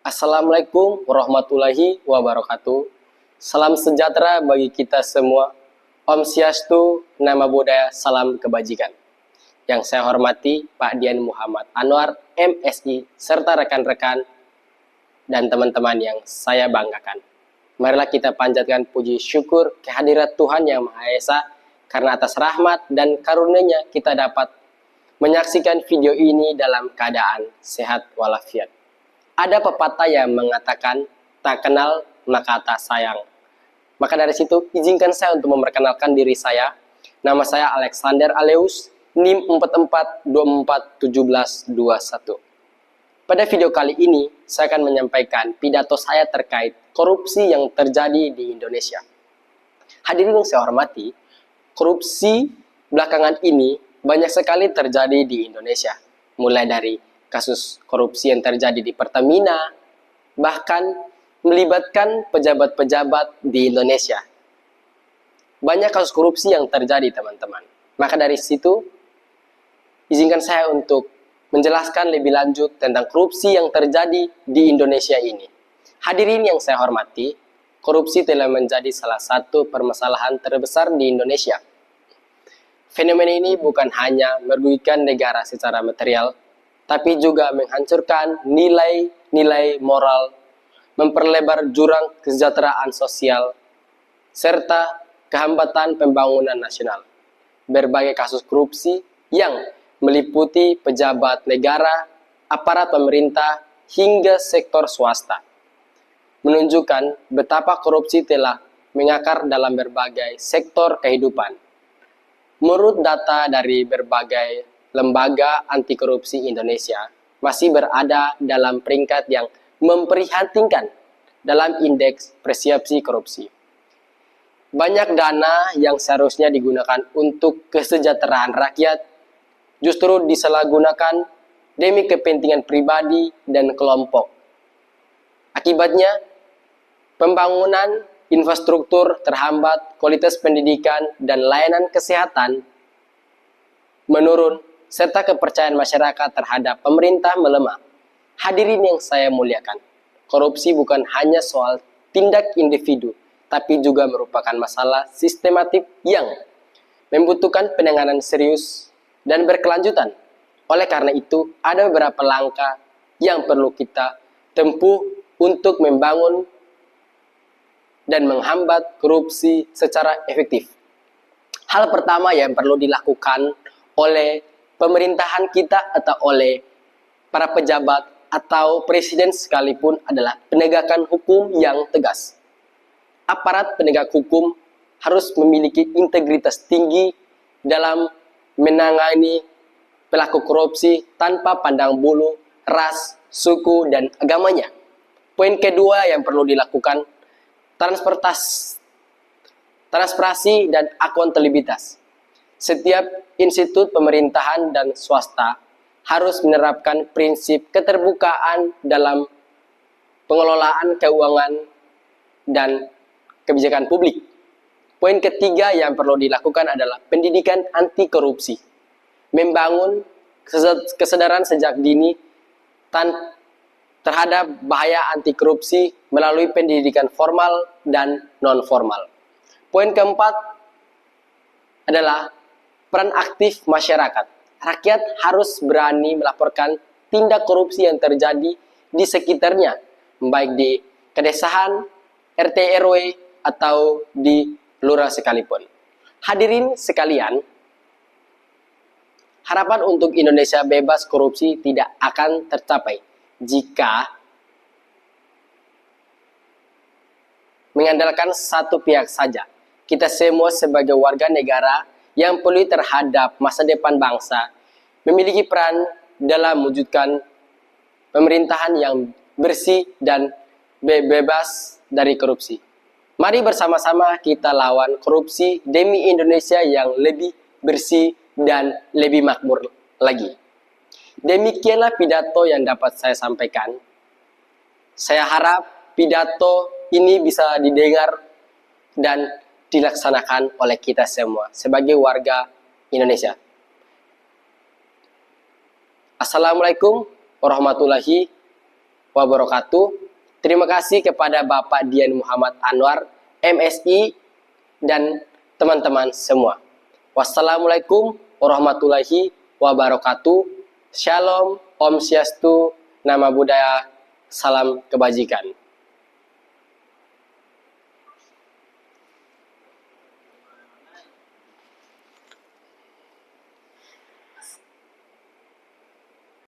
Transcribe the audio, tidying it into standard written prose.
Assalamualaikum warahmatullahi wabarakatuh. Salam sejahtera bagi kita semua. Om Swastiastu, Namo Buddhaya, salam kebajikan. Yang saya hormati Pak Dian Muhammad Anwar, MSI, serta rekan-rekan dan teman-teman yang saya banggakan. Marilah kita panjatkan puji syukur kehadirat Tuhan Yang Maha Esa, karena atas rahmat dan karunia-Nya kita dapat menyaksikan video ini dalam keadaan sehat walafiat. Ada pepatah yang mengatakan, tak kenal maka tak sayang. Maka dari situ, izinkan saya untuk memperkenalkan diri saya. Nama saya Alexander Aleus, NIM 44241721. Pada video kali ini, saya akan menyampaikan pidato saya terkait korupsi yang terjadi di Indonesia. Hadirin yang saya hormati, korupsi belakangan ini banyak sekali terjadi di Indonesia. Mulai dari kasus korupsi yang terjadi di Pertamina, bahkan melibatkan pejabat-pejabat di Indonesia. Banyak kasus korupsi yang terjadi, teman-teman. Maka dari situ, izinkan saya untuk menjelaskan lebih lanjut tentang korupsi yang terjadi di Indonesia ini. Hadirin yang saya hormati, korupsi telah menjadi salah satu permasalahan terbesar di Indonesia. Fenomena ini bukan hanya merugikan negara secara material, tapi juga menghancurkan nilai-nilai moral, memperlebar jurang kesejahteraan sosial, serta kehambatan pembangunan nasional. Berbagai kasus korupsi yang meliputi pejabat negara, aparat pemerintah, hingga sektor swasta, menunjukkan betapa korupsi telah mengakar dalam berbagai sektor kehidupan. Menurut data dari berbagai lembaga anti korupsi Indonesia, masih berada dalam peringkat yang memprihatinkan dalam indeks persepsi korupsi. Banyak dana yang seharusnya digunakan untuk kesejahteraan rakyat justru disalahgunakan demi kepentingan pribadi dan kelompok. Akibatnya, pembangunan infrastruktur terhambat, kualitas pendidikan dan layanan kesehatan menurun, serta kepercayaan masyarakat terhadap pemerintah melemah. Hadirin yang saya muliakan, korupsi bukan hanya soal tindak individu, tapi juga merupakan masalah sistematik yang membutuhkan penanganan serius dan berkelanjutan. Oleh karena itu, ada beberapa langkah yang perlu kita tempuh untuk membangun dan menghambat korupsi secara efektif. Hal pertama yang perlu dilakukan oleh pemerintahan kita atau oleh para pejabat atau presiden sekalipun adalah penegakan hukum yang tegas. Aparat penegak hukum harus memiliki integritas tinggi dalam menangani pelaku korupsi tanpa pandang bulu, ras, suku, dan agamanya. Poin kedua yang perlu dilakukan, transparansi dan akuntabilitas. Setiap institut pemerintahan dan swasta harus menerapkan prinsip keterbukaan dalam pengelolaan keuangan dan kebijakan publik. Poin ketiga yang perlu dilakukan adalah pendidikan anti korupsi. Membangun kesadaran sejak dini terhadap bahaya anti korupsi melalui pendidikan formal dan non-formal. Poin keempat adalah peran aktif masyarakat. Rakyat harus berani melaporkan tindak korupsi yang terjadi di sekitarnya, baik di kedesaan, RT RW, atau di lurah sekalipun. Hadirin sekalian, harapan untuk Indonesia bebas korupsi tidak akan tercapai jika mengandalkan satu pihak saja. Kita semua sebagai warga negara yang peduli terhadap masa depan bangsa memiliki peran dalam mewujudkan pemerintahan yang bersih dan bebas dari korupsi. Mari bersama-sama kita lawan korupsi demi Indonesia yang lebih bersih dan lebih makmur lagi. Demikianlah pidato yang dapat saya sampaikan. Saya harap pidato ini bisa didengar dan dilaksanakan oleh kita semua sebagai warga Indonesia. Assalamualaikum warahmatullahi wabarakatuh. Terima kasih kepada Bapak Dian Muhammad Anwar, MSI, dan teman-teman semua. Wassalamualaikum warahmatullahi wabarakatuh. Shalom, Om Swastiastu, Nama Budaya, salam kebajikan.